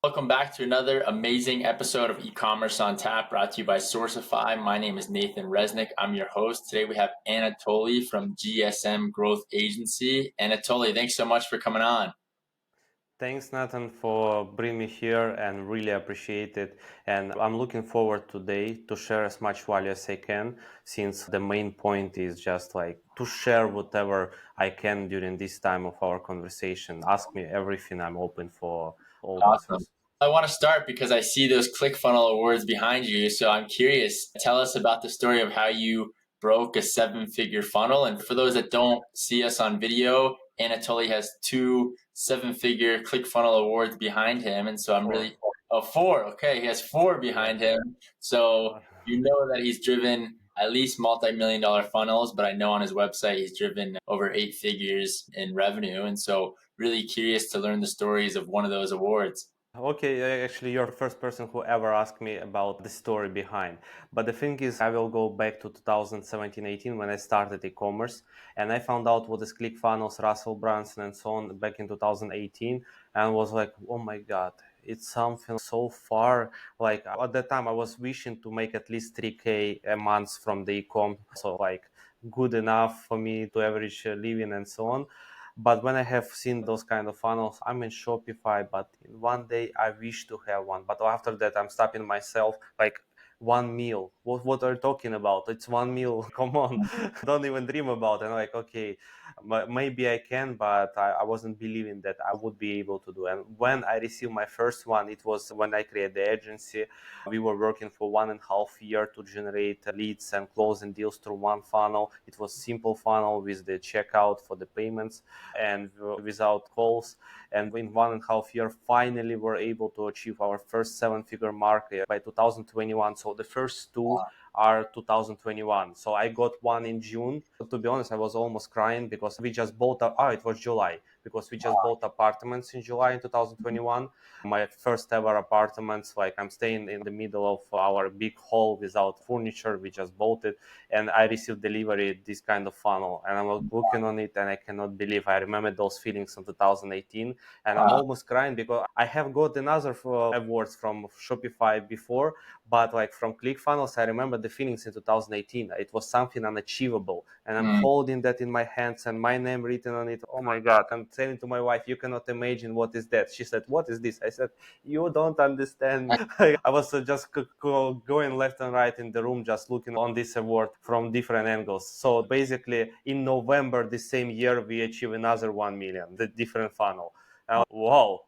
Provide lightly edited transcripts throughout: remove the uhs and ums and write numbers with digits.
Welcome back to another amazing episode of eCommerce on Tap, brought to you by Sourcify. My name is Nathan Resnick. I'm your host. Today we have Anatoliy from GSM Growth Agency. Anatoliy, thanks so much for coming on. Thanks, Nathan, for bringing me here and really appreciate it. And I'm looking forward today to share as much value as I can, since the main point is just like to share whatever I can during this time of our conversation. Ask me everything. I'm open for all the Awesome. answers. I want to start because I see those ClickFunnels awards behind you. So I'm curious, tell us about the story of how you broke a 7-figure funnel. And for those that don't see us on video, Anatoliy has 2 7-figure ClickFunnels awards behind him. And so I'm Four. really, oh, 4. Okay. He has 4 Yeah. behind him. So you know that he's driven at least multi-million-dollar funnels, but I know on his website he's driven over 8 figures in revenue. And so really curious to learn the stories of one of those awards. Okay, actually, you're the first person who ever asked me about the story behind. But the thing is, I will go back to 2017-18 when I started e-commerce, and I found out what is ClickFunnels, Russell Brunson, and so on back in 2018, and was like, oh my God, it's something so far. Like at that time, I was wishing to make at least 3K a month from the e-com, so like good enough for me to average living and so on. But when I have seen those kind of funnels, I'm in Shopify, but in one day I wish to have one. But after that, I'm stopping myself like one meal. What are you talking about? It's one meal. Come on. Don't even dream about it. And like, okay, maybe I can, but I wasn't believing that I would be able to do. And when I received my first one, it was when I created the agency. We were working for 1.5 years to generate leads and closing deals through one funnel. It was simple funnel with the checkout for the payments and without calls. And in 1.5 years, finally were able to achieve our first 7-figure mark by 2021. So the first two are 2021. So I got one in June. To be honest, I was almost crying because we just bought it was July, because we just bought apartments in July in 2021. My first ever apartments, like I'm staying in the middle of our big hall without furniture. We just bought it, and I received delivery this kind of funnel, and I'm looking on it and I cannot believe I remember those feelings in 2018, and I'm almost crying because I have got another awards from Shopify before, but like from ClickFunnels, I remember the feelings in 2018. It was something unachievable, and I'm holding that in my hands and my name written on it. Oh my God, I'm telling to my wife, you cannot imagine what is that. She said, what is this? I said, you don't understand. I was just going left and right in the room, just looking on this award from different angles. So basically, in November the same year, we achieved another 1 million, the different funnel. Wow.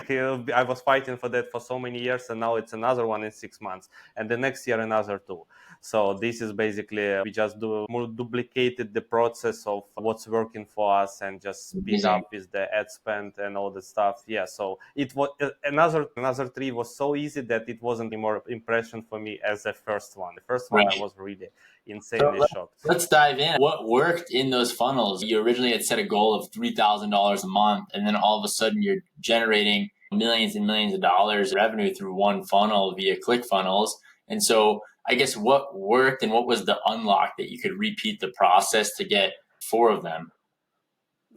I was fighting for that for so many years, and now it's another one in 6 months, and the next year another two. So this is basically we just duplicated the process of what's working for us and just speed Amazing. up with the ad spend and all the stuff. Yeah, so it was another three was so easy that it wasn't any more impression for me as the first one. The first one I Right. was really So insanely shocked. let's dive in. What worked in those funnels? You originally had set a goal of $3,000 a month, and then all of a sudden you're generating millions and millions of dollars of revenue through one funnel via ClickFunnels. And so I guess what worked and what was the unlock that you could repeat the process to get 4 of them?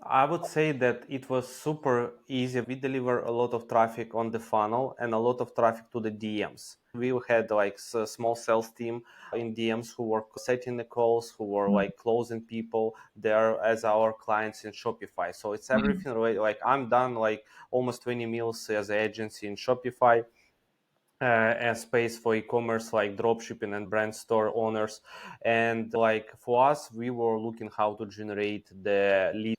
I would say that it was super easy. We deliver a lot of traffic on the funnel and a lot of traffic to the DMs. We had like a small sales team in DMs who were setting the calls, who were like closing people there as our clients in Shopify. So it's everything right. Like I'm done like almost 20 mils as an agency in Shopify. And space for e-commerce like dropshipping and brand store owners, and like for us we were looking how to generate the lead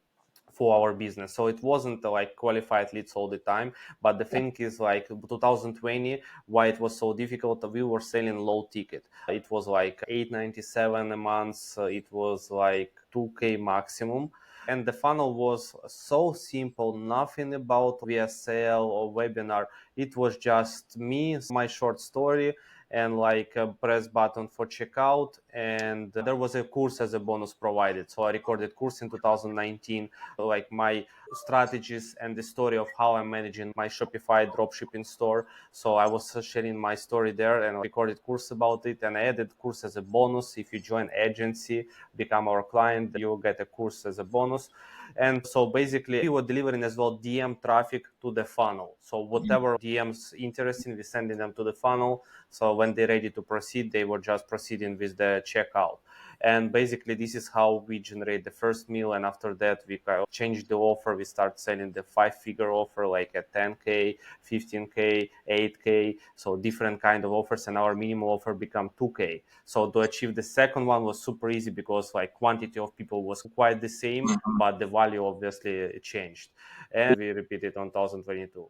for our business. So it wasn't like qualified leads all the time. But the thing is, like 2020, why it was so difficult, we were selling low ticket. It was like 897 a month. It was like 2K maximum. And the funnel was so simple, nothing about via sale or webinar. It was just me, my short story, and like a press button for checkout. And there was a course as a bonus provided. So I recorded course in 2019, like my strategies and the story of how I'm managing my Shopify dropshipping store. So I was sharing my story there and recorded course about it, and I added course as a bonus. If you join agency, become our client, you'll get a course as a bonus. And so basically we were delivering as well DM traffic to the funnel. So whatever DMs interesting, we sending them to the funnel. So when they're ready to proceed, they were just proceeding with the checkout. And basically this is how we generate the first meal. And after that, we change the offer. We start selling the 5-figure offer, like at 10K, 15K, 8K. So different kind of offers, and our minimum offer become 2K. So to achieve the second one was super easy because like quantity of people was quite the same, but the value obviously changed. And we repeated on 2022.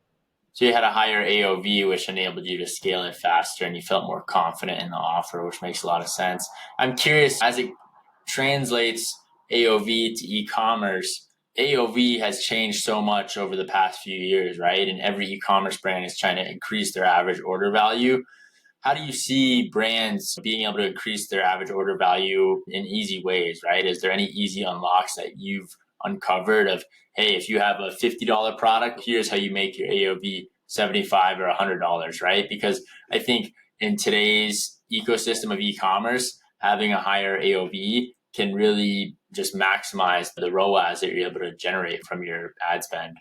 So you had a higher AOV, which enabled you to scale it faster, and you felt more confident in the offer, which makes a lot of sense. I'm curious, as it translates AOV to e-commerce, AOV has changed so much over the past few years, right? And every e-commerce brand is trying to increase their average order value. How do you see brands being able to increase their average order value in easy ways, right? Is there any easy unlocks that you've uncovered of, hey, if you have a $50 product, here's how you make your AOV $75 or $100, right? Because I think in today's ecosystem of e-commerce, having a higher AOV can really just maximize the ROAS that you're able to generate from your ad spend.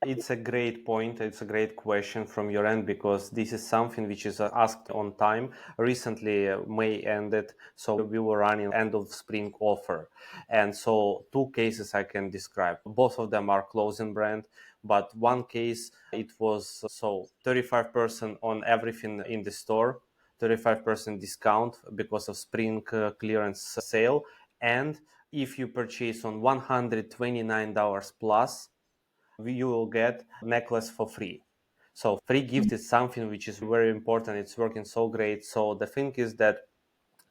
It's a great point. It's a great question from your end, because this is something which is asked on time. Recently, May ended, so we were running end of spring offer. And so two cases I can describe. Both of them are clothing brand, but one case, it was so 35% on everything in the store, 35% discount because of spring clearance sale. And if you purchase on $129 plus, you will get necklace for free. So free gift is something which is very important. It's working so great. So the thing is that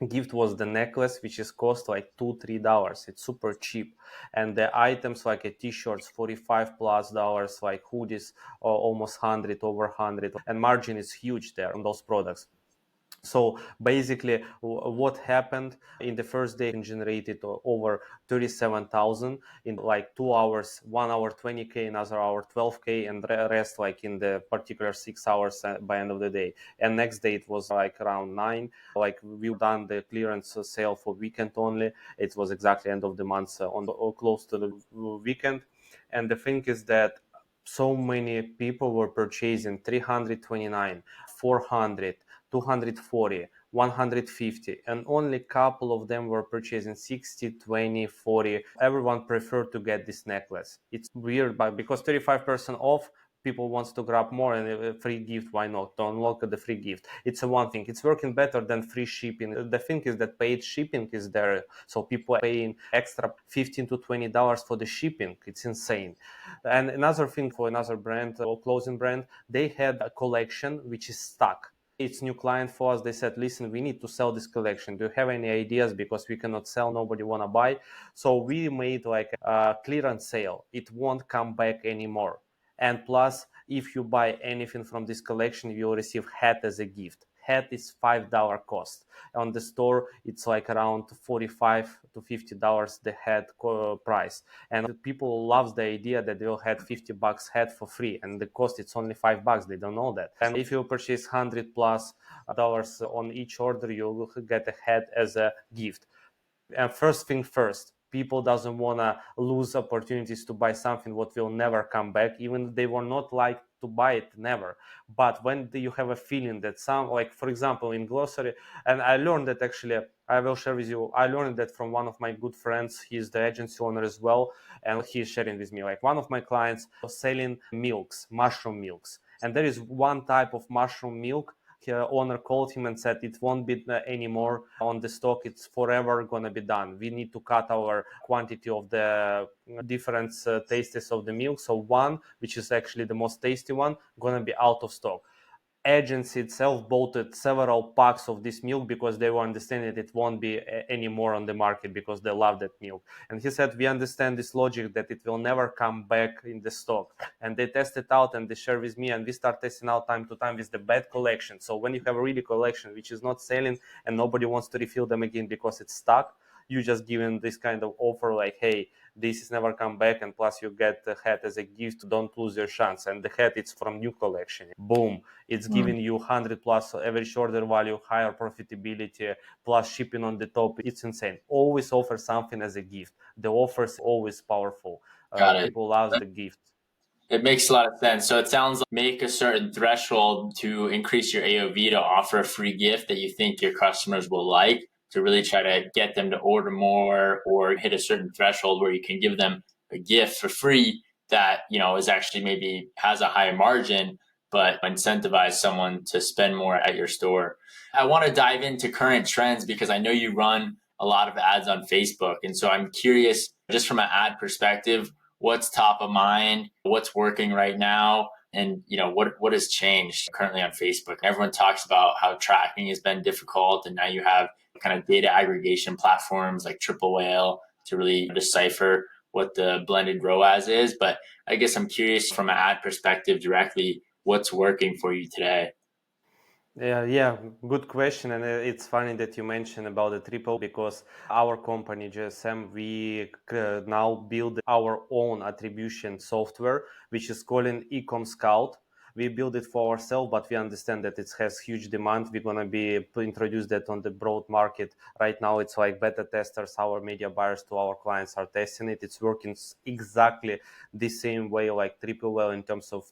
gift was the necklace, which is cost like $2-3. It's super cheap. And the items like a t-shirts, $45+ like hoodies, or almost 100, over 100, and margin is huge there on those products. So basically, what happened in the first day, generated over 37,000 in like 2 hours, 1 hour 20K, another hour 12K, and the rest like in the particular 6 hours by end of the day. And next day it was like around 9. Like we've done the clearance sale for weekend only. It was exactly end of the month, on the, or close to the weekend. And the thing is that so many people were purchasing 329, 400, 240, 150, and only a couple of them were purchasing 60, 20, 40. Everyone preferred to get this necklace. It's weird, but because 35% off, people wants to grab more, and a free gift, why not? To unlock the free gift. It's a one thing. It's working better than free shipping. The thing is that paid shipping is there. So people are paying extra $15 to $20 for the shipping. It's insane. And another thing, for another brand or clothing brand, they had a collection which is stuck. It's new client for us. They said, listen, we need to sell this collection. Do you have any ideas? Because we cannot sell, nobody want to buy. So we made like a clearance sale. It won't come back anymore. And plus, if you buy anything from this collection, you'll receive hat as a gift. Hat is $5 cost. On the store, it's like around $45 to $50 the hat price. And people love the idea that they'll have $50 hat for free, and the cost it's only $5. They don't know that. And if you purchase $100+ on each order, you'll get a hat as a gift. And first thing first, people doesn't want to lose opportunities to buy something what will never come back, even they were not like to buy it, never. But when you have a feeling that some, like for example in grocery, and I learned that, actually I will share with you, I learned that from one of my good friends. He's the agency owner as well, and he's sharing with me, like one of my clients was selling milks, mushroom milks, and there is one type of mushroom milk. Owner called him and said it won't be anymore on the stock. It's forever gonna be done. We need to cut our quantity of the different tastes of the milk. So one, which is actually the most tasty one, gonna be out of stock. Agency itself bought several packs of this milk because they were understanding that it won't be anymore on the market because they love that milk. And he said, we understand this logic that it will never come back in the stock. And they test it out and they share with me, and we start testing out time to time with the bad collection. So when you have a really collection which is not selling and nobody wants to refill them again because it's stuck, you just give them this kind of offer like, hey, this is never come back, and plus you get the hat as a gift. Don't lose your chance. And the hat, it's from new collection. Boom, it's giving you 100+ average order value, higher profitability, plus shipping on the top. It's insane. Always offer something as a gift. The offer is always powerful. Got it. People love the gifts. It makes a lot of sense. So it sounds like make a certain threshold to increase your AOV to offer a free gift that you think your customers will like, to really try to get them to order more, or hit a certain threshold where you can give them a gift for free that, is actually maybe has a higher margin, but incentivize someone to spend more at your store. I want to dive into current trends because I know you run a lot of ads on Facebook. And so I'm curious, just from an ad perspective, what's top of mind, what's working right now, and what has changed currently on Facebook. Everyone talks about how tracking has been difficult, and now you have kind of data aggregation platforms like Triple Whale to really decipher what the blended ROAS is. But I guess I'm curious from an ad perspective directly, what's working for you today? Yeah, good question. And it's funny that you mentioned about the triple, because our company, GSM, we now build our own attribution software, which is called an eCom Scout. We build it for ourselves, but we understand that it has huge demand. We're going to be introduce that on the broad market. Right now, it's like beta testers, our media buyers to our clients are testing it. It's working exactly the same way like Triple Whale in terms of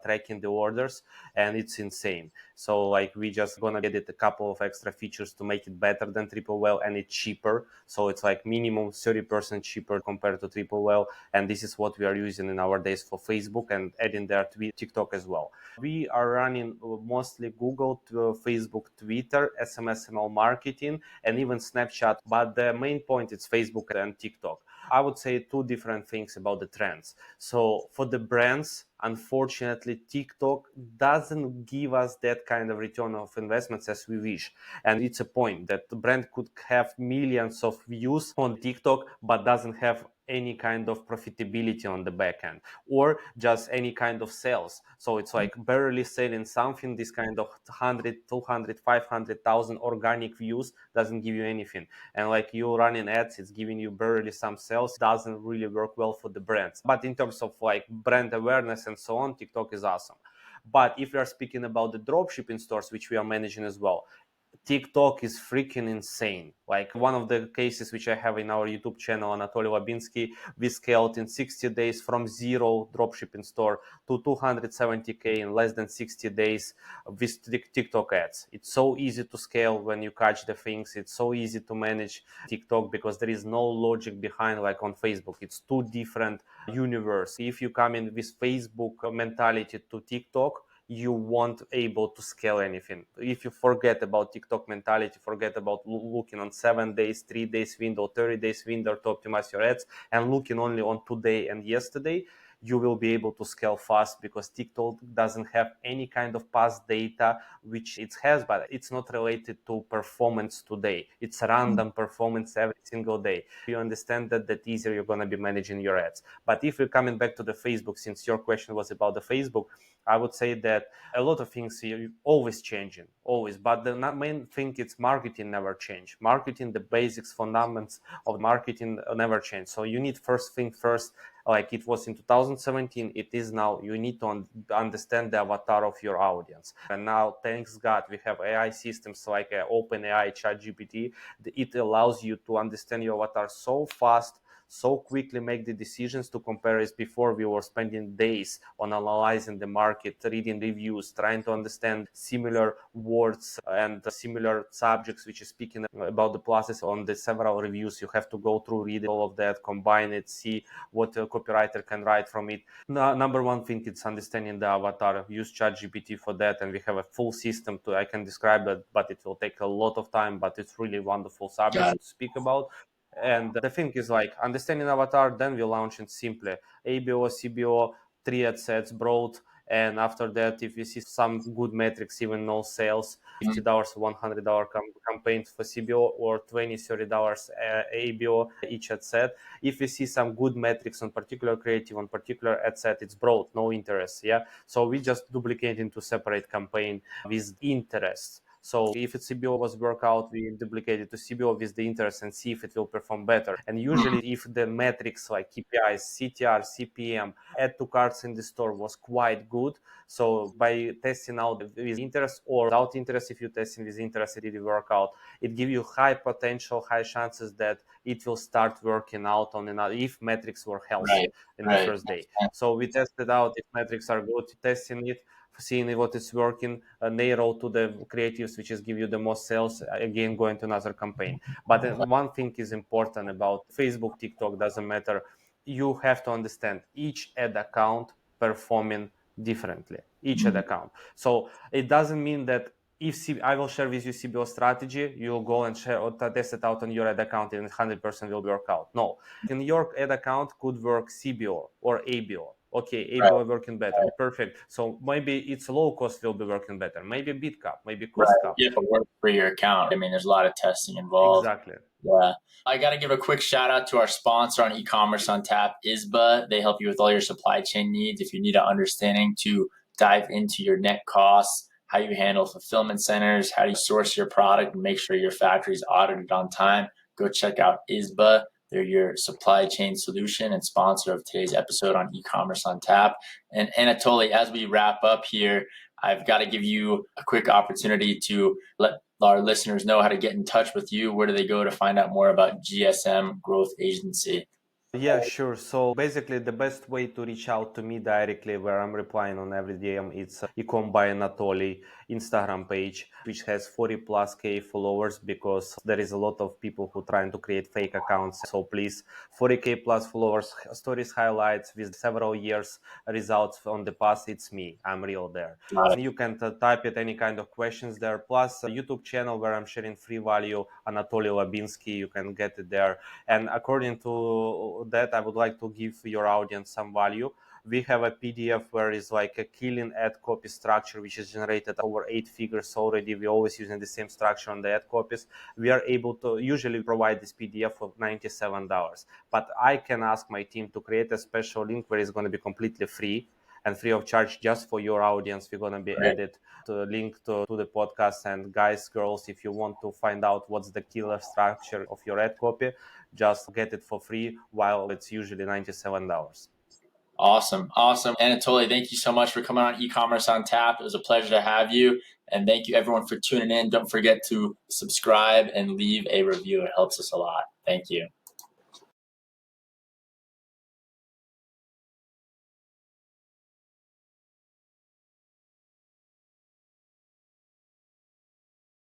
tracking the orders, and it's insane. So like we just gonna get it a couple of extra features to make it better than Triple Whale, and it's cheaper. So it's like minimum 30% cheaper compared to Triple Whale. And this is what we are using in our days for Facebook and adding there TikTok as well. We are running mostly Google, Facebook, Twitter, SMS, email marketing, and even Snapchat. But the main point is Facebook and TikTok. I would say two different things about the trends. So for the brands, unfortunately, TikTok doesn't give us that kind of return of investments as we wish. And it's a point that the brand could have millions of views on TikTok, but doesn't have any kind of profitability on the back end, or just any kind of sales. So it's like barely selling something. This kind of 100, 200, 500,000 organic views doesn't give you anything. And like you running ads, it's giving you barely some sales, doesn't really work well for the brands. But in terms of like brand awareness and so on, TikTok is awesome. But if we are speaking about the dropshipping stores, which we are managing as well, TikTok is freaking insane. Like one of the cases which I have in our YouTube channel, Anatoliy Labinskiy, we scaled in 60 days from zero dropshipping store to 270K in less than 60 days with TikTok ads. It's so easy to scale when you catch the things. It's so easy to manage TikTok because there is no logic behind like on Facebook. It's two different universe. If you come in with Facebook mentality to TikTok, you won't able to scale anything. If you forget about TikTok mentality, forget about looking on 7 days, 3 days window, 30 days window to optimize your ads, and looking only on today and yesterday, you will be able to scale fast because TikTok doesn't have any kind of past data, which it has, but it's not related to performance today. It's random performance every single day. You understand that easier you're going to be managing your ads. But if we're coming back to the Facebook, since your question was about the Facebook, I would say that a lot of things are always changing, always. But the main thing is marketing never change. Marketing, the basics, fundamentals of marketing never change. So you need first thing first, like it was in 2017, it is now. You need to understand the avatar of your audience. And now, thanks God, we have AI systems like OpenAI, ChatGPT. It allows you to understand your avatar so fast, so quickly make the decisions to compare as before we were spending days on analyzing the market, reading reviews, trying to understand similar words and similar subjects which is speaking about the pluses on the several reviews. You have to go through, read all of that, combine it, see what a copywriter can write from it. Number one thing is understanding the avatar. Use ChatGPT for that, and we have a full system to, I can describe it, but it will take a lot of time, but it's really wonderful subject to speak about. And the thing is like understanding avatar, then we launch it simply. ABO, CBO, 3 ad sets, broad. And after that, if you see some good metrics, even no sales, $50, $100 campaigns for CBO, or $20, $30 ABO each ad set. If you see some good metrics on particular creative, on particular ad set, it's broad, no interest. Yeah. So we just duplicate into separate campaign with interests. So if it's CBO was workout, we duplicate it to CBO with the interest and see if it will perform better. And usually if the metrics like KPIs, CTR, CPM, add to carts in the store was quite good. So by testing out with interest or without interest, if you're testing with interest, it really work out. It gives you high potential, high chances that it will start working out on another if metrics were healthy in the first day. So we tested out if metrics are good, testing it, seeing what is working, narrow to the creatives which is give you the most sales, again going to another campaign. But one thing is important about Facebook, TikTok, doesn't matter. You have to understand each ad account performing differently, each ad account. So it doesn't mean that if I will share with you CBO strategy, you'll go and share or test it out on your ad account and 100% will work out. No, in your ad account could work CBO or ABO. Okay, ABO working better. Perfect. So maybe it's low cost will be working better. Maybe bid cap, maybe cost cap. You have to work for your account. I mean, there's a lot of testing involved. Exactly. Yeah. I got to give a quick shout out to our sponsor on e-commerce on tap, ISBA. They help you with all your supply chain needs. If you need an understanding to dive into your net costs, how you handle fulfillment centers, how you source your product and make sure your factory is audited on time, go check out ISBA. They're your supply chain solution and sponsor of today's episode on e-commerce on tap. And Anatoliy, as we wrap up here, I've got to give you a quick opportunity to let our listeners know how to get in touch with you. Where do they go to find out more about GSM Growth Agency? Yeah, sure. So basically, the best way to reach out to me directly, where I'm replying on every DM, it's eCom by Anatoliy Instagram page, which has 40 plus K followers, because there is a lot of people who trying to create fake accounts. So please, 40K plus followers, stories highlights with several years results on the past. It's me. I'm real there. You can type it any kind of questions there. Plus a YouTube channel where I'm sharing free value, Anatoliy Labinskiy. You can get it there. And according to that, I would like to give your audience some value. We have a PDF where it's like a killing ad copy structure, which is generated over 8 figures already. We're always using the same structure on the ad copies. We are able to usually provide this PDF for $97. But I can ask my team to create a special link where it's going to be completely free and free of charge just for your audience. We're going to be added to the link to the podcast. And guys, girls, if you want to find out what's the killer structure of your ad copy, just get it for free, while it's usually $97. Awesome. Anatoliy, thank you so much for coming on e-commerce on tap. It was a pleasure to have you. And thank you everyone for tuning in. Don't forget to subscribe and leave a review. It helps us a lot. Thank you.